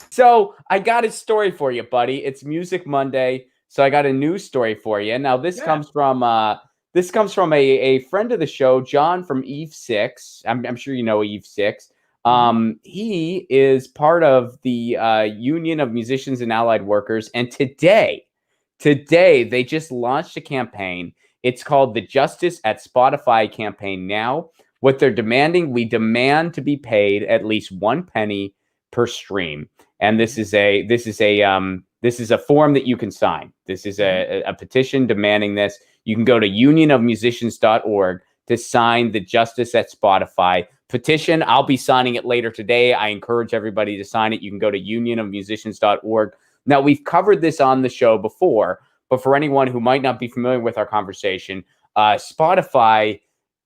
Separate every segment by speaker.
Speaker 1: So I got a story for you, buddy. It's Music Monday, so I got a news story for you. Now
Speaker 2: Yeah.
Speaker 1: this comes from a friend of the show, John from Eve Six. I'm sure you know Eve Six.
Speaker 2: Hmm.
Speaker 1: He is part of the Union of Musicians and Allied Workers, and today they just launched a campaign. It's called the Justice at Spotify campaign. Now, what they're demanding, we demand to be paid at least 1 penny per stream, and
Speaker 2: Hmm.
Speaker 1: this is a form that you can sign. This is
Speaker 2: Hmm.
Speaker 1: a petition demanding this. You can go to unionofmusicians.org to sign the Justice at Spotify petition. I'll be signing it later today. I encourage everybody to sign it. You can go to unionofmusicians.org. Now, we've covered this on the show before, but for anyone who might not be familiar with our conversation, Spotify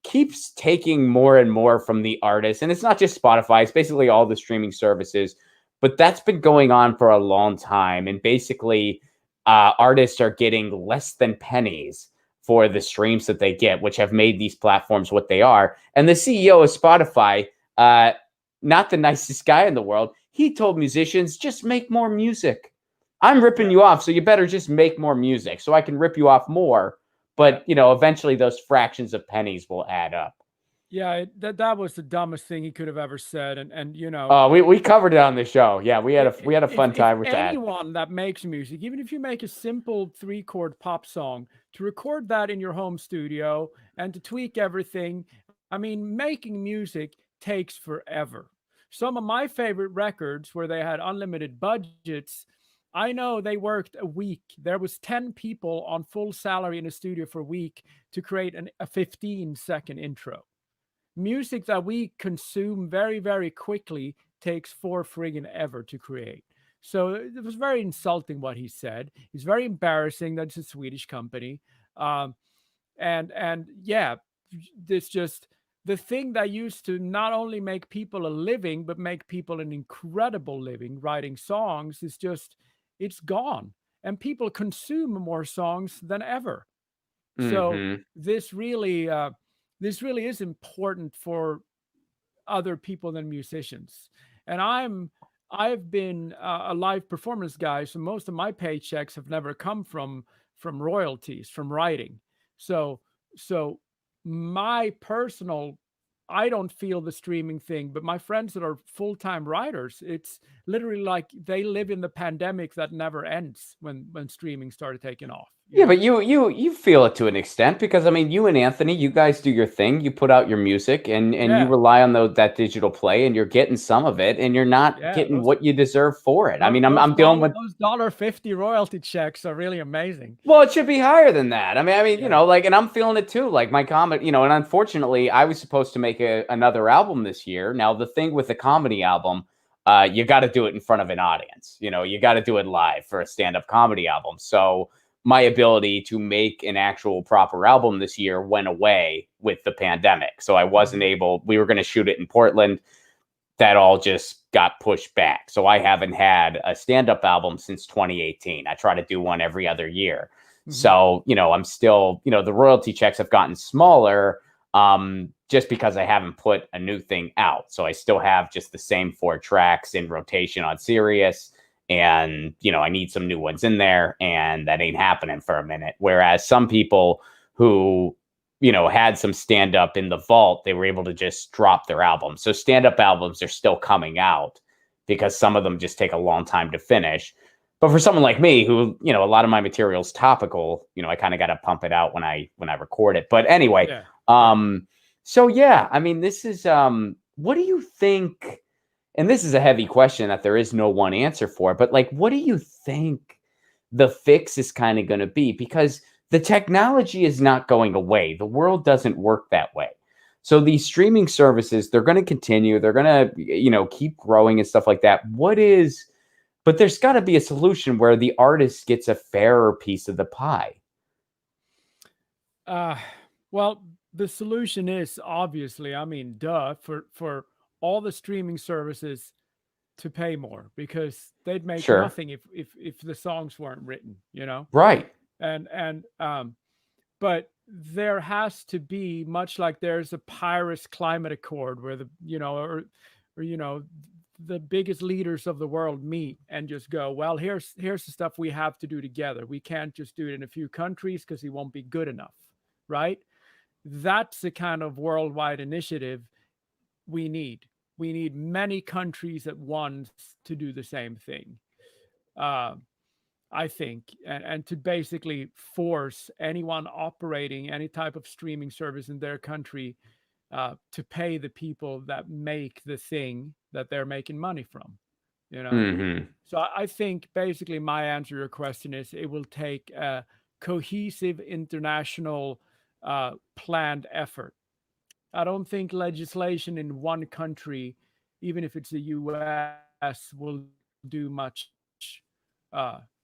Speaker 1: keeps taking more and more from the artists. And it's not just Spotify, it's basically all the streaming services. But that's been going on for a long time. And basically, artists are getting less than pennies for the streams that they get, which have made these platforms what they are. And the CEO of Spotify, not the nicest guy in the world, he told musicians, just make more music. I'm ripping
Speaker 2: Yeah.
Speaker 1: you off, so you better just make more music so I can rip you off more.
Speaker 2: Yeah.
Speaker 1: But, eventually those fractions of pennies will add up.
Speaker 2: Yeah. That was the dumbest thing he could have ever said. And
Speaker 1: Oh, we covered it on the show. Yeah, we had a fun
Speaker 2: if
Speaker 1: time with that.
Speaker 2: anyone that makes music, even if you make a simple 3-chord pop song, to record that in your home studio and to tweak everything, I mean, making music takes forever. Some of my favorite records where they had unlimited budgets, I know they worked a week. There was 10 people on full salary in a studio for a week to create a 15-second intro. Music that we consume very, very quickly takes for friggin' ever to create. So it was very insulting what he said. It's very embarrassing that it's a Swedish company. Um, and yeah, this just the thing that used to not only make people a living but make people an incredible living writing songs is just it's gone, and people consume more songs than ever. So
Speaker 1: Mm-hmm.
Speaker 2: this really is important for other people than musicians. And I've been a live performance guy, so most of my paychecks have never come from royalties from writing. So so my personal I don't feel the streaming thing, but my friends that are full-time writers, it's literally like they live in the pandemic that never ends when streaming started taking off, you
Speaker 1: Yeah, but
Speaker 2: know?
Speaker 1: you feel it to an extent because I mean, you and Anthony, you guys do your thing. You put out your music, and you
Speaker 2: Yeah.
Speaker 1: rely on that digital play, and you're getting some of it, and you're not
Speaker 2: Yeah,
Speaker 1: getting what you deserve for it. I mean, I'm dealing with.
Speaker 2: those $50 royalty checks are really amazing.
Speaker 1: Well, it should be higher than that.
Speaker 2: Yeah.
Speaker 1: Like, and I'm feeling it too. Like my comedy, and unfortunately, I was supposed to make another album this year. Now, the thing with the comedy album, you got to do it in front of an audience. You got to do it live for a stand-up comedy album. So my ability to make an actual proper album this year went away with the pandemic. So I wasn't
Speaker 2: Mhm.
Speaker 1: able. We were going to shoot it in Portland. That all just got pushed back. So I haven't had a stand-up album since 2018. I try to do one every other year.
Speaker 2: Mhm.
Speaker 1: So, I'm still, the royalty checks have gotten smaller, just because I haven't put a new thing out. So I still have just the same 4 tracks in rotation on Sirius. And, I need some new ones in there, and that ain't happening for a minute. Whereas some people who had some stand up in the vault, they were able to just drop their albums. So stand up albums are still coming out because some of them just take a long time to finish. But for someone like me who, a lot of my material's topical, I kind of got to pump it out when I record it. But anyway,
Speaker 2: Yeah. Yeah.
Speaker 1: um so yeah, I mean, this is what do you think, and this is a heavy question that there is no one answer for, but like, what do you think the fix is kind of going to be? Because the technology is not going away. The world doesn't work that way. So these streaming services, they're going to continue. They're going to, keep growing and stuff like that. But there's got to be a solution where the artist gets a fairer piece of the pie.
Speaker 2: Uh, well, the solution is obviously, I mean, duh, for all the streaming services to pay more because they'd make
Speaker 1: Sure.
Speaker 2: nothing if the songs weren't written, you know?
Speaker 1: Right.
Speaker 2: And but there has to be much like there's a Paris Climate Accord where the you know or the biggest leaders of the world meet and just go, well, here's the stuff we have to do together. We can't just do it in a few countries because it won't be good enough, right? That's the kind of worldwide initiative we need. We need many countries at once to do the same thing. Uh, I think, and to basically force anyone operating any type of streaming service in their country to pay the people that make the thing that they're making money from, you know?
Speaker 1: Hmm.
Speaker 2: So I think basically my answer to your question is it will take a cohesive international planned effort. I don't think legislation in one country, even if it's the US, will do much.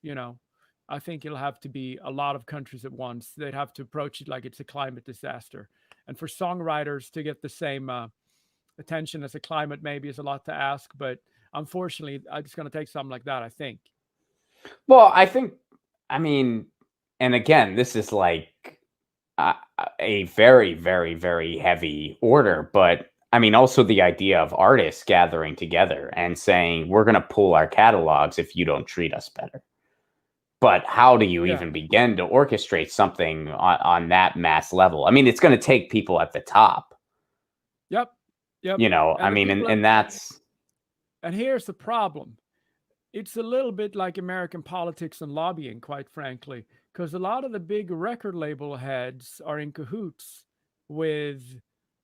Speaker 2: You know, I think it'll have to be a lot of countries at once. They'd have to approach it like it's a climate disaster. And for songwriters to get the same attention as a climate maybe is a lot to ask, but unfortunately, it's going to take something like that, I think.
Speaker 1: Well, I mean, and again, this is like a very, very, very heavy order, but I mean, also the idea of artists gathering together and saying, we're going to pull our catalogs if you don't treat us better. But how do you
Speaker 2: Yeah.
Speaker 1: even begin to orchestrate something on that mass level? I mean, it's going to take people at the top.
Speaker 2: Yep.
Speaker 1: You know, I mean, and that's.
Speaker 2: And here's the problem. It's a little bit like American politics and lobbying, quite frankly, because a lot of the big record label heads are in cahoots with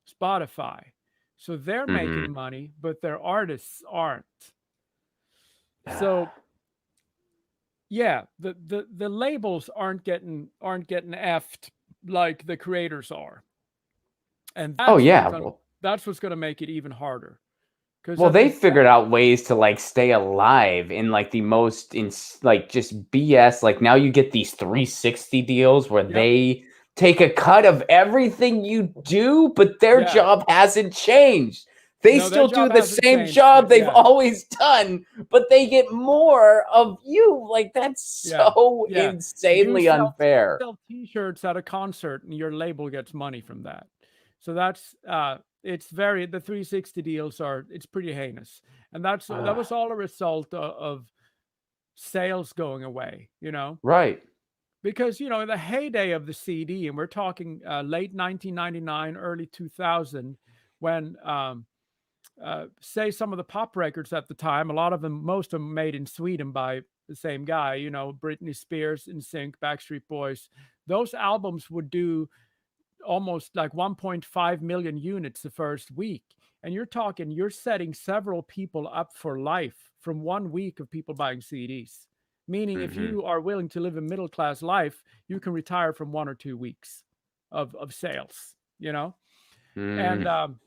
Speaker 2: Spotify. So they're making money, but their artists aren't. So yeah, the labels aren't getting effed like the creators are. And that's that's what's going to make it even harder.
Speaker 1: Well, they figured out ways to like stay alive in like the most like just BS. Like now you get these 360 deals where they take a cut of everything you do, but their job hasn't changed. They still do the same job they've always done, but they get more of you. Like that's so insanely unfair.
Speaker 2: You sell T-shirts at a concert, and your label gets money from that. So that's it's very, the 360 deals it's pretty heinous, and that was all a result of sales going away, you know,
Speaker 1: right?
Speaker 2: Because you know, in the heyday of the CD, and we're talking late 1999, early 2000, when say some of the pop records at the time, most of them made in Sweden by the same guy, you know, Britney Spears, NSYNC, Backstreet Boys. Those albums would do almost like 1.5 million units the first week. And you're setting several people up for life from 1 week of people buying CDs. Meaning if you are willing to live a middle-class life, you can retire from 1 or 2 weeks of sales, you know? And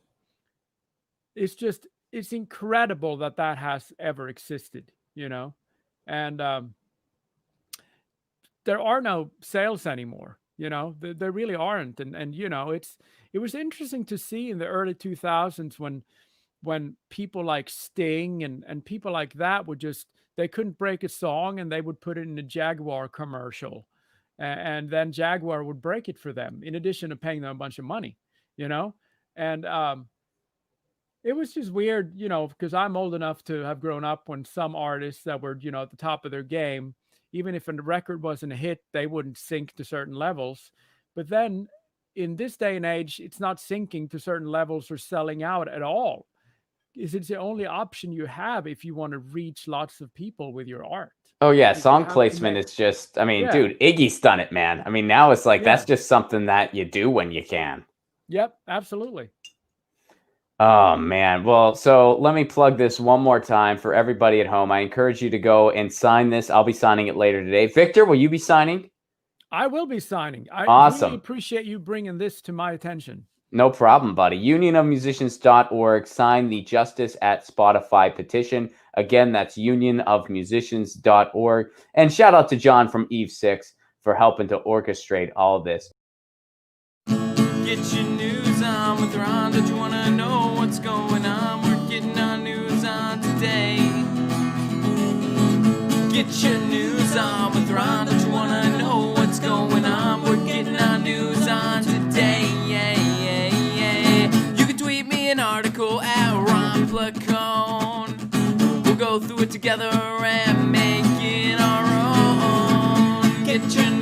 Speaker 2: it's incredible that has ever existed, you know? And there are no sales anymore. You know, there really aren't. And you know, it was interesting to see in the early 2000s when people like Sting and people like that they couldn't break a song and they would put it in a Jaguar commercial. And then Jaguar would break it for them, in addition to paying them a bunch of money, you know? And it was just weird, you know, because I'm old enough to have grown up when some artists that were, you know, at the top of their game, even if a record wasn't a hit, they wouldn't sync to certain levels. But then in this day and age, it's not syncing to certain levels or selling out at all. It's the only option you have if you want to reach lots of people with your art.
Speaker 1: Oh yeah, song placement is just, I mean, dude, Iggy's done it, man. I mean, now it's like, that's just something that you do when you can.
Speaker 2: Yep, absolutely.
Speaker 1: Oh man. Well, so let me plug this one more time for everybody at home. I encourage you to go and sign this. I'll be signing it later today. Victor, will you be signing?
Speaker 2: I will be signing. I really appreciate you bringing this to my attention.
Speaker 1: No problem, buddy. Unionofmusicians.org. Sign the Justice at Spotify petition. Again, that's unionofmusicians.org. And shout out to John from Eve 6 for helping to orchestrate all of this.
Speaker 3: Get your news on with Ron. Don't you want to know what's going on? We're getting our news on today. Get your news on with Ron. Don't you want to know what's going on? We're getting our news on today. You can tweet me an article at Ron Placone. go through it together and make it our own. Get your